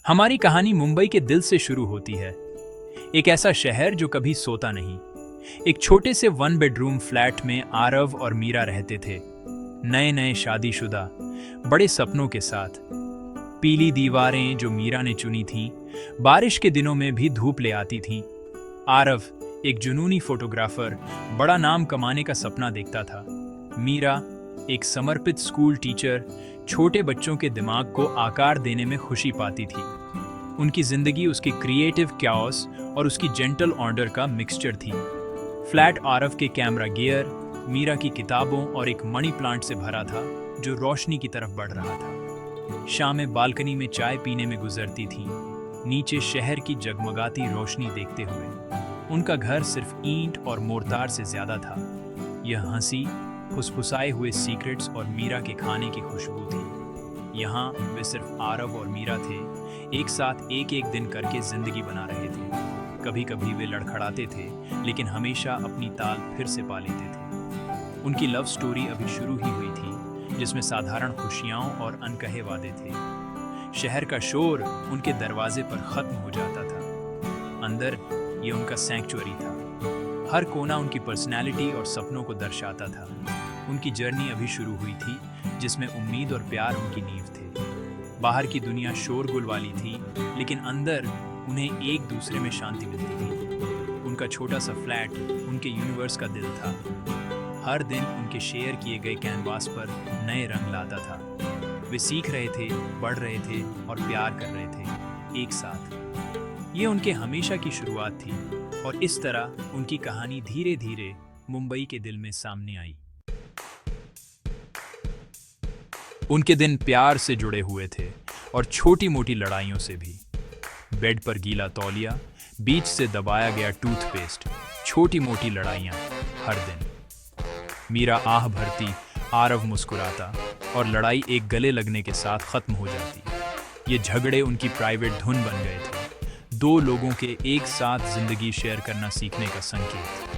हमारी कहानी मुंबई के दिल से शुरू होती है। एक ऐसा शहर जो कभी सोता नहीं। एक छोटे से 1 बेडरूम फ्लैट में आरव और मीरा रहते थे, नए नए शादीशुदा, बड़े सपनों के साथ। पीली दीवारें जो मीरा ने चुनी थीं, बारिश के दिनों में भी धूप ले आती थीं। आरव एक जुनूनी फोटोग्राफर, बड़ा नाम कमाने का सपना देखता था। मीरा एक समर्पित स्कूल टीचर, छोटे बच्चों के दिमाग को आकार देने में खुशी पाती थी। उनकी जिंदगी उसके क्रिएटिव क्याओस और उसकी जेंटल ऑर्डर का मिक्सचर थी। फ्लैट आरव के कैमरा गियर, मीरा की किताबों और एक मनी प्लांट से भरा था जो रोशनी की तरफ बढ़ रहा था। शामें बालकनी में चाय पीने में गुजरती थीं, नीचे शहर की जगमगाती रोशनी देखते हुए। उनका घर सिर्फ ईंट और मोर्टार से ज्यादा था। यह हंसी, फुसफुसाए हुए सीक्रेट्स और मीरा के खाने की खुशबू थी। यहाँ वे सिर्फ आरव और मीरा थे, एक साथ एक एक दिन करके जिंदगी बना रहे थे। कभी कभी वे लड़खड़ाते थे, लेकिन हमेशा अपनी ताल फिर से पा लेते थे। उनकी लव स्टोरी अभी शुरू ही हुई थी, जिसमें साधारण खुशियाँ और अनकहे वादे थे। शहर का शोर उनके दरवाजे पर खत्म हो जाता था। अंदर ये उनका सैंक्चुअरी था। हर कोना उनकी पर्सनैलिटी और सपनों को दर्शाता था। उनकी जर्नी अभी शुरू हुई थी, जिसमें उम्मीद और प्यार उनकी नींव थे। बाहर की दुनिया शोरगुल वाली थी, लेकिन अंदर उन्हें एक दूसरे में शांति मिलती थी। उनका छोटा सा फ्लैट उनके यूनिवर्स का दिल था। हर दिन उनके शेयर किए गए कैनवास पर नए रंग लाता था। वे सीख रहे थे, बढ़ रहे थे और प्यार कर रहे थे एक साथ। ये उनके हमेशा की शुरुआत थी, और इस तरह उनकी कहानी धीरे धीरे मुंबई के दिल में सामने आई। उनके दिन प्यार से जुड़े हुए थे और छोटी मोटी लड़ाइयों से भी। बेड पर गीला तौलिया, बीच से दबाया गया टूथपेस्ट, छोटी मोटी लड़ाइयाँ हर दिन। मीरा आह भरती, आरव मुस्कुराता, और लड़ाई एक गले लगने के साथ खत्म हो जाती। ये झगड़े उनकी प्राइवेट धुन बन गए थे, दो लोगों के एक साथ जिंदगी शेयर करना सीखने का संकेत।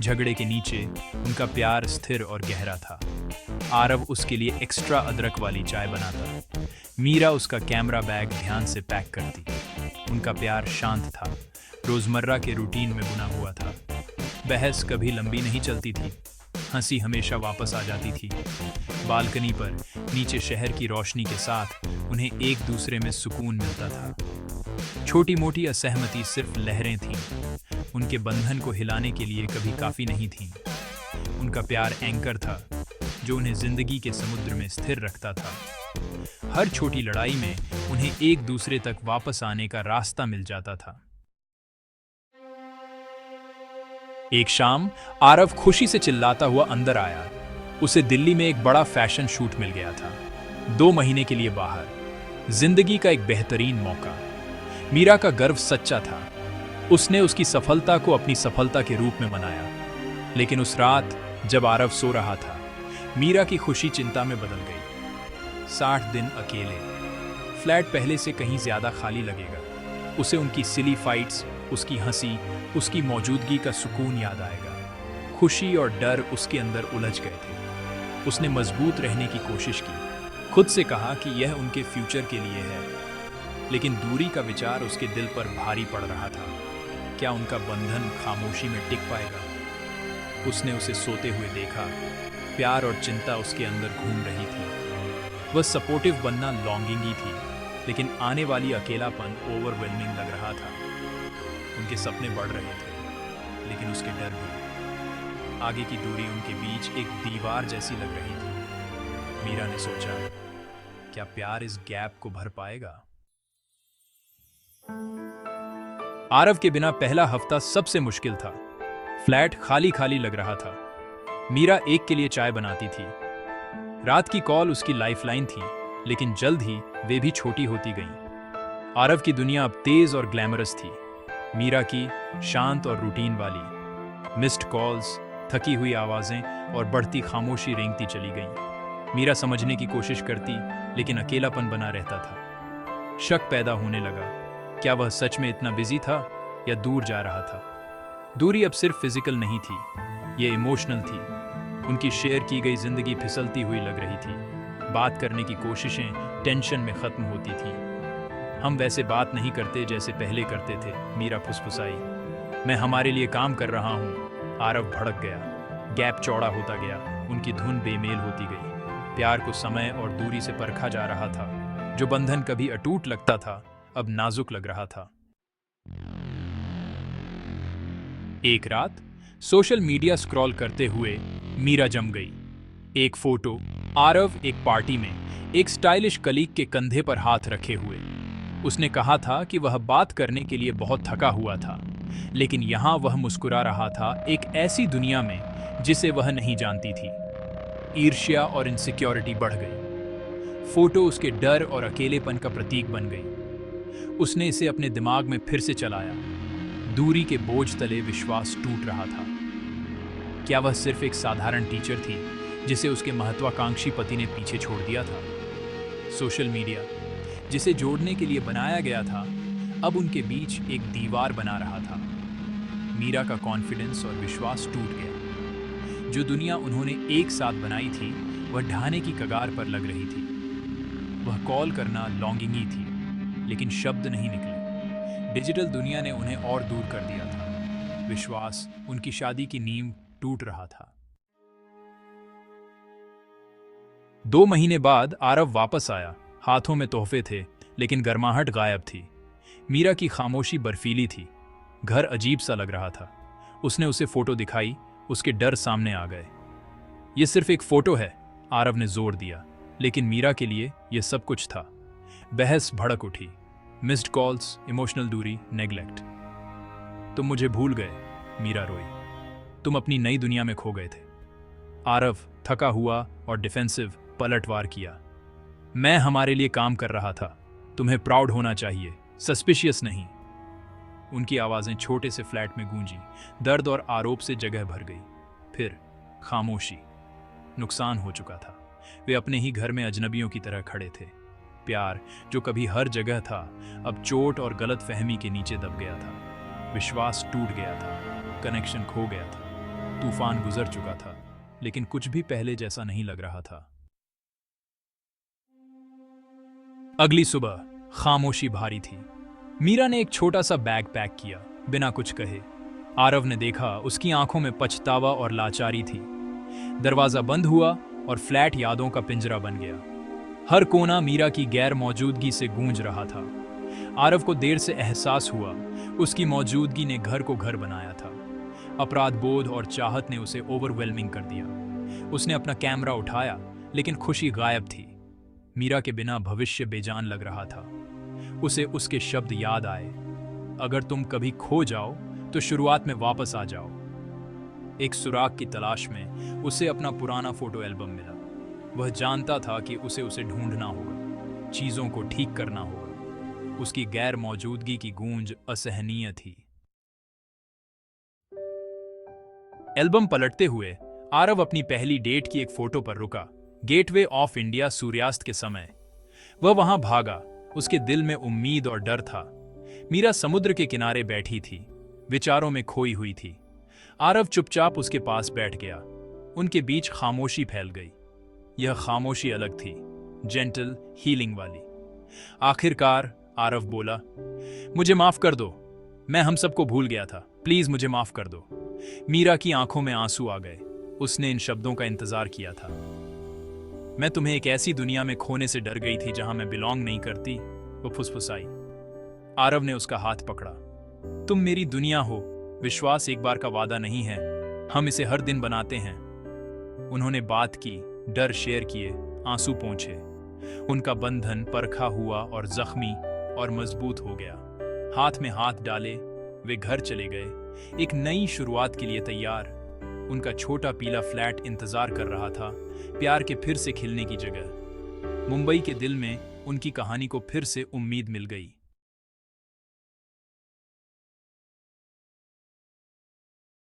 झगड़े के नीचे उनका प्यार स्थिर और गहरा था। आरव उसके लिए एक्स्ट्रा अदरक वाली चाय बनाता, मीरा उसका कैमरा बैग ध्यान से पैक करती। उनका प्यार शांत था, रोजमर्रा के रूटीन में बुना हुआ था। बहस कभी लंबी नहीं चलती थी, हंसी हमेशा वापस आ जाती थी। बालकनी पर नीचे शहर की रोशनी के साथ उन्हें एक दूसरे में सुकून मिलता था। छोटी मोटी असहमति सिर्फ लहरें थीं, उनके बंधन को हिलाने के लिए कभी काफी नहीं थीं। उनका प्यार एंकर था, जो उन्हें जिंदगी के समुद्र में स्थिर रखता था। हर छोटी लड़ाई में उन्हें एक दूसरे तक वापस आने का रास्ता मिल जाता था। एक शाम आरव खुशी से चिल्लाता हुआ अंदर आया। उसे दिल्ली में एक बड़ा फैशन शूट मिल गया था, 2 महीने के लिए बाहर। जिंदगी का एक बेहतरीन मौका। मीरा का गर्व सच्चा था। उसने उसकी सफलता को अपनी सफलता के रूप में मनाया। लेकिन उस रात जब आरव सो रहा था, मीरा की खुशी चिंता में बदल गई। 60 दिन अकेले। फ्लैट पहले से कहीं ज्यादा खाली लगेगा। उसे उनकी सिली फाइट्स, उसकी हंसी, उसकी मौजूदगी का सुकून याद आएगा। खुशी और डर उसके अंदर उलझ गए थे। उसने मजबूत रहने की कोशिश की, खुद से कहा कि यह उनके फ्यूचर के लिए है। लेकिन दूरी का विचार उसके दिल पर भारी पड़ रहा था। क्या उनका बंधन खामोशी में टिक पाएगा? उसने उसे सोते हुए देखा। प्यार और चिंता उसके अंदर घूम रही थी। वह सपोर्टिव बनना लॉन्गिंग ही थी, लेकिन आने वाली अकेलापन ओवरवेलमिंग लग रहा था। उनके सपने बढ़ रहे थे, लेकिन उसके डर भी। आगे की दूरी उनके बीच एक दीवार जैसी लग रही थी। मीरा ने सोचा, क्या प्यार इस गैप को भर पाएगा? आरव के बिना पहला हफ्ता सबसे मुश्किल था। फ्लैट खाली खाली लग रहा था। मीरा एक के लिए चाय बनाती थी। रात की कॉल उसकी लाइफलाइन थी, लेकिन जल्द ही वे भी छोटी होती गईं। आरव की दुनिया अब तेज और ग्लैमरस थी, मीरा की शांत और रूटीन वाली। मिस्ड कॉल्स, थकी हुई आवाजें और बढ़ती खामोशी रेंगती चली गईं। मीरा समझने की कोशिश करती, लेकिन अकेलापन बना रहता था। शक पैदा होने लगा, क्या वह सच में इतना बिजी था या दूर जा रहा था? दूरी अब सिर्फ फिजिकल नहीं थी, ये इमोशनल थी। उनकी शेयर की गई जिंदगी फिसलती हुई लग रही थी। बात करने की कोशिशें टेंशन में खत्म होती थीं। हम वैसे बात नहीं करते जैसे पहले करते थे, मीरा फुसफुसाई। मैं हमारे लिए काम कर रहा हूँ। आरव भड़क गया। गैप चौड़ा होता गया, उनकी धुन बेमेल होती गई। प्यार को समय और दूरी से परखा जा रहा था। जो बंधन कभी अटूट लगता था, अब नाजुक लग रहा था। एक रात सोशल मीडिया स्क्रॉल करते हुए मीरा जम गई। एक फोटो, आरव एक पार्टी में एक स्टाइलिश कलीग के कंधे पर हाथ रखे हुए। उसने कहा था कि वह बात करने के लिए बहुत थका हुआ था, लेकिन यहाँ वह मुस्कुरा रहा था एक ऐसी दुनिया में जिसे वह नहीं जानती थी। ईर्ष्या और इनसिक्योरिटी बढ़ गई। फोटो उसके डर और अकेलेपन का प्रतीक बन गई। उसने इसे अपने दिमाग में फिर से चलाया। दूरी के बोझ तले विश्वास टूट रहा था। क्या वह सिर्फ एक साधारण टीचर थी जिसे उसके महत्वाकांक्षी पति ने पीछे छोड़ दिया था? सोशल मीडिया, जिसे जोड़ने के लिए बनाया गया था, अब उनके बीच एक दीवार बना रहा था। मीरा का कॉन्फिडेंस और विश्वास टूट गया। जो दुनिया उन्होंने एक साथ बनाई थी, वह ढहने की कगार पर लग रही थी। वह कॉल करना लॉन्गिंग ही थी, लेकिन शब्द नहीं निकले। डिजिटल दुनिया ने उन्हें और दूर कर दिया था। विश्वास, उनकी शादी की नींव टूट रहा था। 2 महीने बाद आरव वापस आया। हाथों में तोहफे थे, लेकिन गर्माहट गायब थी। मीरा की खामोशी बर्फीली थी। घर अजीब सा लग रहा था। उसने उसे फोटो दिखाई, उसके डर सामने आ गए। यह सिर्फ एक फोटो है, आरव ने जोर दिया, लेकिन मीरा के लिए यह सब कुछ था। बहस भड़क उठी। मिस्ड कॉल्स, इमोशनल दूरी, नेग्लेक्ट। तुम मुझे भूल गए, मीरा रोई। तुम अपनी नई दुनिया में खो गए थे। आरव थका हुआ और डिफेंसिव पलटवार किया। मैं हमारे लिए काम कर रहा था। तुम्हें प्राउड होना चाहिए, सस्पिशियस नहीं। उनकी आवाजें छोटे से फ्लैट में गूंजी। दर्द और आरोप से जगह भर गई। फिर खामोशी। नुकसान हो चुका था। वे अपने ही घर में अजनबियों की तरह खड़े थे। प्यार, जो कभी हर जगह था, अब चोट और गलत फहमी के नीचे दब गया था। विश्वास टूट गया था। कनेक्शन खो गया था। तूफान गुजर चुका था, लेकिन कुछ भी पहले जैसा नहीं लग रहा था। अगली सुबह खामोशी भारी थी। मीरा ने एक छोटा सा बैग पैक किया, बिना कुछ कहे। आरव ने देखा, उसकी आंखों में पछतावा और लाचारी थी। दरवाजा बंद हुआ और फ्लैट यादों का पिंजरा बन गया। हर कोना मीरा की गैर मौजूदगी से गूंज रहा था। आरव को देर से एहसास हुआ, उसकी मौजूदगी ने घर को घर बनाया था। अपराध बोध और चाहत ने उसे ओवरवेलमिंग कर दिया। उसने अपना कैमरा उठाया, लेकिन खुशी गायब थी। मीरा के बिना भविष्य बेजान लग रहा था। उसे उसके शब्द याद आए, अगर तुम कभी खो जाओ तो शुरुआत में वापस आ जाओ। एक सुराग की तलाश में उसे अपना पुराना फोटो एल्बम मिला। वह जानता था कि उसे ढूंढना होगा, चीजों को ठीक करना होगा। उसकी गैर मौजूदगी की गूंज असहनीय थी। एल्बम पलटते हुए आरव अपनी पहली डेट की एक फोटो पर रुका। गेटवे ऑफ इंडिया, सूर्यास्त के समय। वह वहां भागा। उसके दिल में उम्मीद और डर था। मीरा समुद्र के किनारे बैठी थी, विचारों में खोई हुई थी। आरव चुपचाप उसके पास बैठ गया। उनके बीच खामोशी फैल गई। यह खामोशी अलग थी, जेंटल, हीलिंग वाली। आखिरकार आरव बोला, मुझे माफ कर दो, मैं हम सबको भूल गया था, प्लीज मुझे माफ कर दो। मीरा की आंखों में आंसू आ गए। उसने इन शब्दों का इंतजार किया था। मैं तुम्हें एक ऐसी दुनिया में खोने से डर गई थी जहां मैं बिलोंग नहीं करती, वो फुसफुसाई। आरव ने उसका हाथ पकड़ा। तुम मेरी दुनिया हो। विश्वास एक बार का वादा नहीं है, हम इसे हर दिन बनाते हैं। उन्होंने बात की, डर शेयर किए, आंसू पोंछे। उनका बंधन परखा हुआ और जख्मी और मजबूत हो गया। हाथ में हाथ डाले वे घर चले गए, एक नई शुरुआत के लिए तैयार। उनका छोटा पीला फ्लैट इंतजार कर रहा था, प्यार के फिर से खिलने की जगह। मुंबई के दिल में उनकी कहानी को फिर से उम्मीद मिल गई।